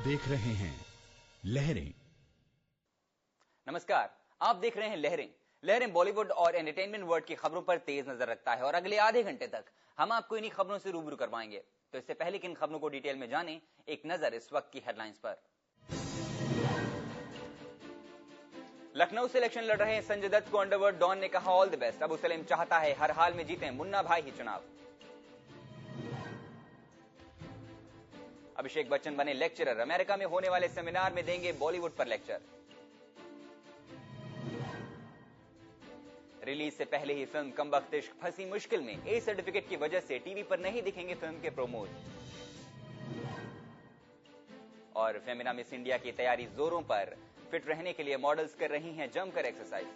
देख रहे हैं लहरें। नमस्कार, आप देख रहे हैं लहरें। लहरें बॉलीवुड और एंटरटेनमेंट वर्ल्ड की खबरों पर तेज नजर रखता है और अगले आधे घंटे तक हम आपको इन्हीं खबरों से रूबरू करवाएंगे। तो इससे पहले कि इन खबरों को डिटेल में जानें, एक नजर इस वक्त की हेडलाइंस पर। लखनऊ से इलेक्शन लड़ रहे संजय दत्त को अंडरवर्ल्ड डॉन ने कहा all the best. Abu Salim चाहता है हर हाल में जीते मुन्ना भाई ही चुनाव। अभिषेक बच्चन बने लेक्चरर, अमेरिका में होने वाले सेमिनार में देंगे बॉलीवुड पर लेक्चर। रिलीज से पहले ही फिल्म कम वक्त इश्क फंसी मुश्किल में, ए सर्टिफिकेट की वजह से टीवी पर नहीं दिखेंगे फिल्म के प्रोमोज। और फेमिना मिस इंडिया की तैयारी जोरों पर, फिट रहने के लिए मॉडल्स कर रही हैं जमकर एक्सरसाइज।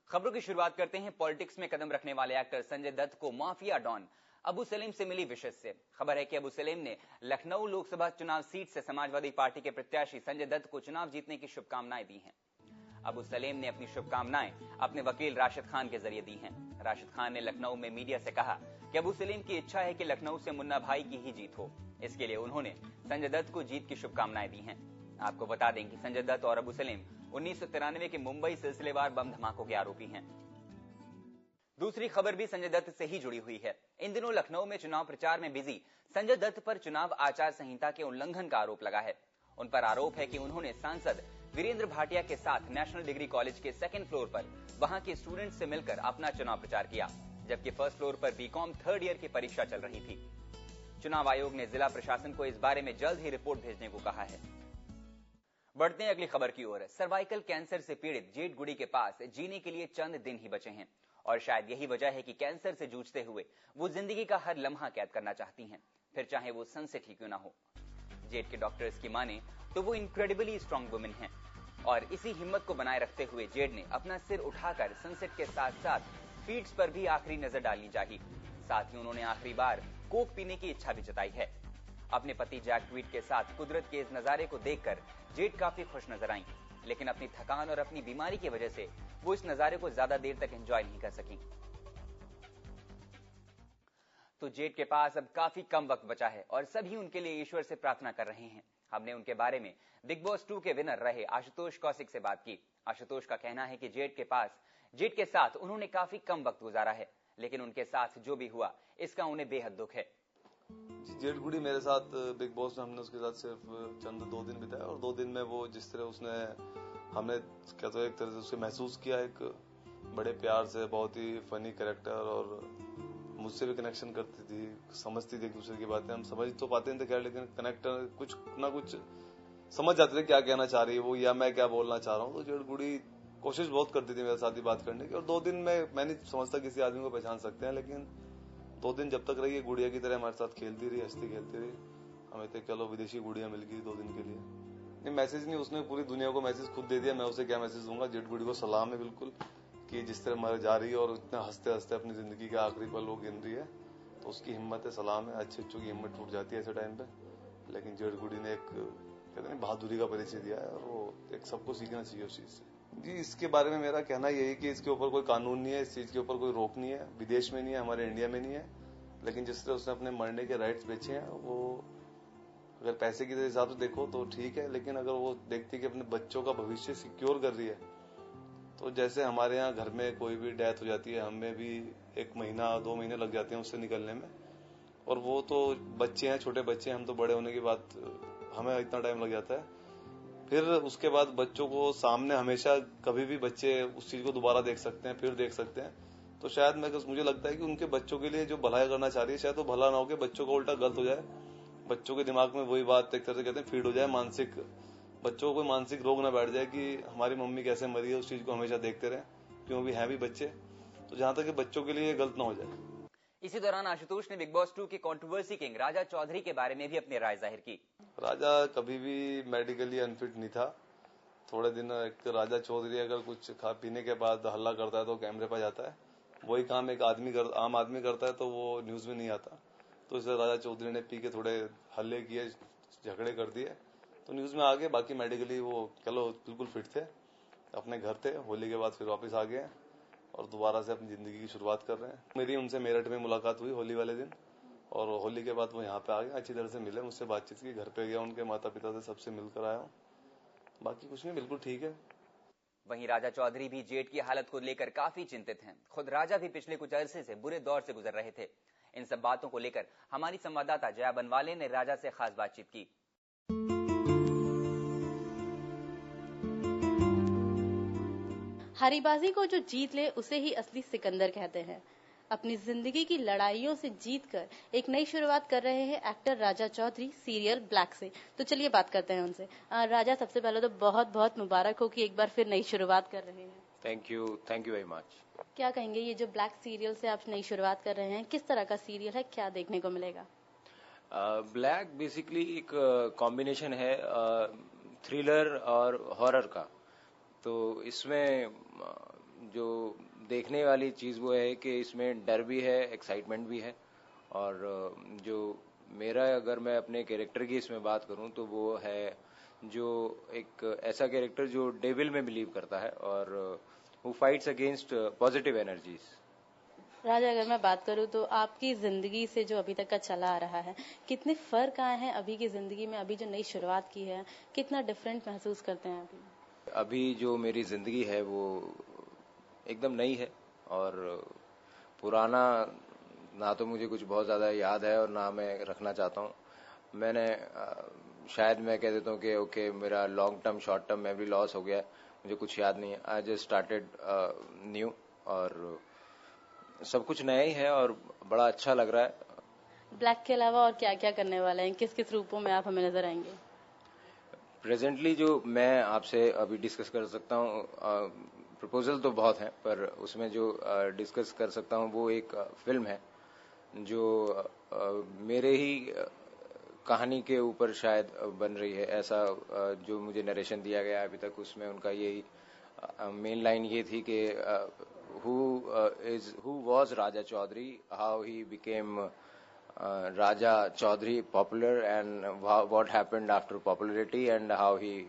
खबरों की शुरुआत करते हैं पॉलिटिक्स में कदम रखने वाले एक्टर संजय दत्त को माफिया डॉन अबू सलीम से मिली विशेष से। खबर है कि अबू सलीम ने लखनऊ लोकसभा चुनाव सीट से समाजवादी पार्टी के प्रत्याशी संजय दत्त को चुनाव जीतने की शुभकामनाएं दी हैं। अबू सलीम ने अपनी शुभकामनाएं अपने वकील राशिद खान के जरिए दी हैं। राशिद खान ने लखनऊ में मीडिया से कहा कि अबू सलीम की इच्छा है कि लखनऊ से मुन्ना भाई की ही जीत हो। इसके लिए उन्होंने संजय दत्त को जीत की शुभकामनाएं दी हैं। आपको बता दें कि संजय दत्त और अबू सलीम 1993 के मुंबई सिलसिलेवार बम धमाकों के आरोपी हैं। दूसरी खबर भी संजय दत्त से ही जुड़ी हुई है। इन दिनों लखनऊ में चुनाव प्रचार में बिजी संजय दत्त पर चुनाव आचार संहिता के उल्लंघन का आरोप लगा है। उन पर आरोप है कि उन्होंने सांसद वीरेंद्र भाटिया के साथ नेशनल डिग्री कॉलेज के सेकंड फ्लोर पर वहां के स्टूडेंट्स से मिलकर अपना चुनाव प्रचार किया, जबकि फर्स्ट फ्लोर पर बीकॉम थर्ड ईयर की परीक्षा चल रही थी। चुनाव आयोग ने जिला प्रशासन को इस बारे में जल्द ही रिपोर्ट भेजने को कहा है। बढ़ते हैं अगली खबर की ओर। सर्वाइकल कैंसर से पीड़ित जेठ गुडी के पास जीने के लिए चंद दिन ही बचे हैं और शायद यही वजह है कि कैंसर से जूझते हुए वो जिंदगी का हर लम्हा कैद करना चाहती हैं, फिर चाहे वो सनसेट ही क्यों ना हो। जेठ के डॉक्टर्स की माने तो वो इनक्रेडिबली स्ट्रॉन्ग वुमेन हैं और इसी हिम्मत को बनाए रखते हुए जेठ ने अपना सिर उठाकर सनसेट के साथ साथ फीड्स पर भी आखिरी नजर डालनी चाहिए। साथ ही उन्होंने आखिरी बार कोक पीने की इच्छा भी जताई है। अपने पति जैक ट्वीट के साथ कुदरत के इस नजारे को देखकर जेठ काफी खुश नजर आईं, लेकिन अपनी थकान और अपनी बीमारी की वजह से वो इस नजारे को ज्यादा देर तक एंजॉय नहीं कर सकी। तो जेठ के पास अब काफी कम वक्त बचा है और सभी उनके लिए ईश्वर से प्रार्थना कर रहे हैं। हमने उनके बारे में बिग बॉस 2 के विनर रहे आशुतोष कौशिक से बात की। आशुतोष का कहना है कि जेठ के साथ उन्होंने काफी कम वक्त गुजारा है, लेकिन उनके साथ जो भी हुआ इसका उन्हें बेहद दुख है। जेठ गुडी मेरे साथ बिग बॉस में हमने उसके साथ सिर्फ चंद 2 दिन बिताए और 2 दिन में वो जिस तरह हमने क्या तो एक तरह से उसे महसूस किया, एक बड़े प्यार से, बहुत ही फनी कैरेक्टर और मुझसे भी कनेक्शन करती थी, समझती थी एक दूसरे की बातें। हम समझ तो पाते नहीं थे खैर, लेकिन कनेक्टर कुछ ना कुछ समझ जाते थे क्या कहना चाह रही है वो या मैं क्या बोलना चाह रहा हूँ। तो जेठ गुडी कोशिश बहुत करती थी मेरे साथ ही बात करने की और 2 दिन में मैं नहीं समझता किसी आदमी को पहचान सकते हैं, लेकिन 2 दिन जब तक रही गुड़िया की तरह हमारे साथ खेलती रही, हंसती खेलती रही। हमें तो चलो विदेशी गुड़िया मिल गई 2 दिन के लिए। नहीं मैसेज नहीं, उसने पूरी दुनिया को मैसेज खुद दे दिया, मैं उसे क्या मैसेज दूंगा। जेठ गुडी को सलाम है बिल्कुल कि जिस तरह मर जा रही है और इतना हंसते हंसते अपनी जिंदगी के आखिरी पल वो गिन रही है, तो उसकी हिम्मत है, सलाम है। अच्छे अच्छों की हिम्मत टूट जाती है ऐसे टाइम पे, लेकिन जेठ गुडी ने एक कहते हैं बहादुरी का परिचय दिया है और वो एक सबको सीखना चाहिए उस चीज से। जी इसके बारे में मेरा कहना यही कि इसके ऊपर कोई कानून नहीं है, इस चीज के ऊपर कोई रोक नहीं है, विदेश में नहीं है, हमारे इंडिया में नहीं है, लेकिन जिस तरह उसने अपने मरने के राइट्स बेचे हैं वो अगर पैसे के हिसाब से देखो तो ठीक है, लेकिन अगर वो देखती कि अपने बच्चों का भविष्य सिक्योर कर रही है, तो जैसे हमारे यहाँ घर में कोई भी डेथ हो जाती है, हमें भी 1 महीना 2 महीने लग जाते हैं उससे निकलने में, और वो तो बच्चे हैं, छोटे बच्चे हैं, हम तो बड़े होने के बाद हमें इतना टाइम लग जाता है। फिर उसके बाद बच्चों को सामने हमेशा कभी भी बच्चे उस चीज को दोबारा देख सकते हैं, फिर देख सकते हैं। तो शायद मुझे लगता है कि उनके बच्चों के लिए जो भलाई करना चाह रही है, शायद वो भला ना हो के बच्चों का उल्टा गलत हो जाए, बच्चों के दिमाग में वही बात एक तरह से कहते हैं फीड हो जाए, मानसिक, बच्चों को कोई मानसिक रोग ना बैठ जाए कि हमारी मम्मी कैसे मरी है, उस चीज को हमेशा देखते रहे, क्यों भी है भी बच्चे, तो जहां तक बच्चों के लिए गलत ना हो जाए। इसी दौरान आशुतोष ने बिग बॉस 2 के कंट्रोवर्सी किंग राजा चौधरी के बारे में भी अपनी राय जाहिर की। राजा कभी भी मेडिकली अनफिट नहीं था। थोड़े दिन एक राजा चौधरी अगर कुछ खा पीने के बाद हल्ला करता है तो कैमरे पर जाता है, वही काम एक आम आदमी करता है तो वो न्यूज में नहीं आता। तो इसे राजा चौधरी ने पी के थोड़े हल्ले किए, झगड़े कर दिए, तो न्यूज में आ गए। बाकी मेडिकली वो चलो बिल्कुल फिट थे। अपने घर थे, होली के बाद फिर वापस आ गए और दोबारा से अपनी जिंदगी की शुरुआत कर रहे हैं। मेरी उनसे मेरठ में मुलाकात हुई होली वाले दिन और होली के बाद वो यहाँ पे आ गए, अच्छी तरह से मिले, मुझसे बातचीत की, घर पे गया, उनके माता पिता से सबसे मिलकर आया हूँ। बाकी कुछ नहीं, बिल्कुल ठीक है। वहीं राजा चौधरी भी जेठ की हालत को लेकर काफी चिंतित हैं। खुद राजा भी पिछले कुछ अरसे से बुरे दौर से गुजर रहे थे। इन सब बातों को लेकर हमारी संवाददाता जया बनवाले ने राजा से खास बातचीत की। हारीबाजी को जो जीत ले उसे ही असली सिकंदर कहते हैं। अपनी जिंदगी की लड़ाइयों से जीतकर एक नई शुरुआत कर रहे हैं एक्टर राजा चौधरी सीरियल ब्लैक से। तो चलिए बात करते हैं उनसे। राजा, सबसे पहले तो बहुत बहुत मुबारक हो कि एक बार फिर नई शुरुआत कर रहे हैं। Thank you very much. क्या कहेंगे, ये जो ब्लैक सीरियल से आप नई शुरुआत कर रहे हैं, किस तरह का सीरियल है, क्या देखने को मिलेगा? ब्लैक बेसिकली एक कॉम्बिनेशन है थ्रिलर और हॉरर का। तो इसमें जो देखने वाली चीज़ वो है कि इसमें डर भी है, एक्साइटमेंट भी है, और जो मेरा, अगर मैं अपने कैरेक्टर की इसमें बात करूं तो वो है जो एक ऐसा कैरेक्टर जो डेविल में बिलीव करता है और who fights against positive energies. Raja, अगर मैं बात करूं तो आपकी जिंदगी से जो अभी तक का चला आ रहा है, कितने फर्क आए हैं अभी की जिंदगी में? अभी जो नई शुरुआत की है, कितना डिफरेंट महसूस करते हैं अभी? अभी जो मेरी जिंदगी है वो एकदम नई है और पुराना ना तो मुझे कुछ बहुत ज़्यादा याद है और ना मैं रखना चाहता हूँ। मैंने शायद मैं कह देता हूँ कि ओके, मेरा long term short term memory loss हो गया है, मुझे कुछ याद नहीं है। आई जस्ट स्टार्टेड न्यू और सब कुछ नया ही है और बड़ा अच्छा लग रहा है। ब्लैक के अलावा और क्या क्या करने वाले हैं? किस किस रूपों में आप हमें नजर आएंगे? प्रेजेंटली जो मैं आपसे अभी डिस्कस कर सकता हूँ, प्रपोजल तो बहुत हैं, पर उसमें जो डिस्कस कर सकता हूँ वो एक फिल्म है जो मेरे ही कहानी के ऊपर शायद बन रही है। ऐसा जो मुझे नरेशन दिया गया अभी तक, उसमें उनका यही मेन लाइन ये थी कि who was Raja Chaudhary, how he became Raja Chaudhary popular, and what happened after popularity and how he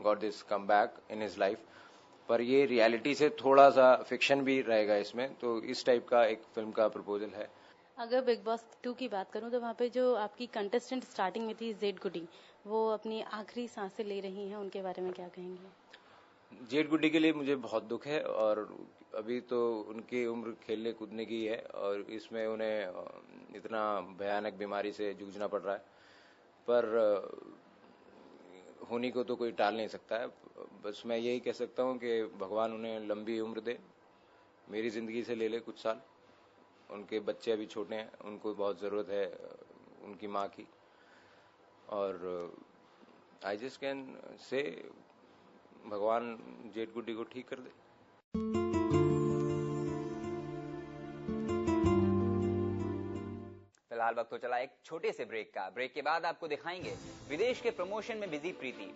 got this comeback in his life। पर ये रियलिटी से थोड़ा सा फिक्शन भी रहेगा इसमें, तो इस टाइप का एक फिल्म का प्रपोजल है। अगर बिग बॉस 2 की बात करूं तो वहाँ पे जो आपकी कंटेस्टेंट स्टार्टिंग में थी जेड गुडी, वो अपनी आखिरी सांसें ले रही हैं, उनके बारे में क्या कहेंगे? जेड गुड्डी के लिए मुझे बहुत दुख है और अभी तो उनकी उम्र खेलने कूदने की है और इसमें उन्हें इतना भयानक बीमारी से जूझना पड़ रहा है, पर होनी को तो कोई टाल नहीं सकता है। बस मैं यही कह सकता हूँ कि भगवान उन्हें लंबी उम्र दे, मेरी जिंदगी से ले ले कुछ साल। उनके बच्चे अभी छोटे हैं, उनको बहुत ज़रूरत है उनकी माँ की, और आई जस्ट कैन से भगवान जेड गुड्डी को ठीक कर दे। फिलहाल वक्त तो चला एक छोटे से ब्रेक का। ब्रेक के बाद आपको दिखाएंगे विदेश के प्रमोशन में बिजी प्रीति।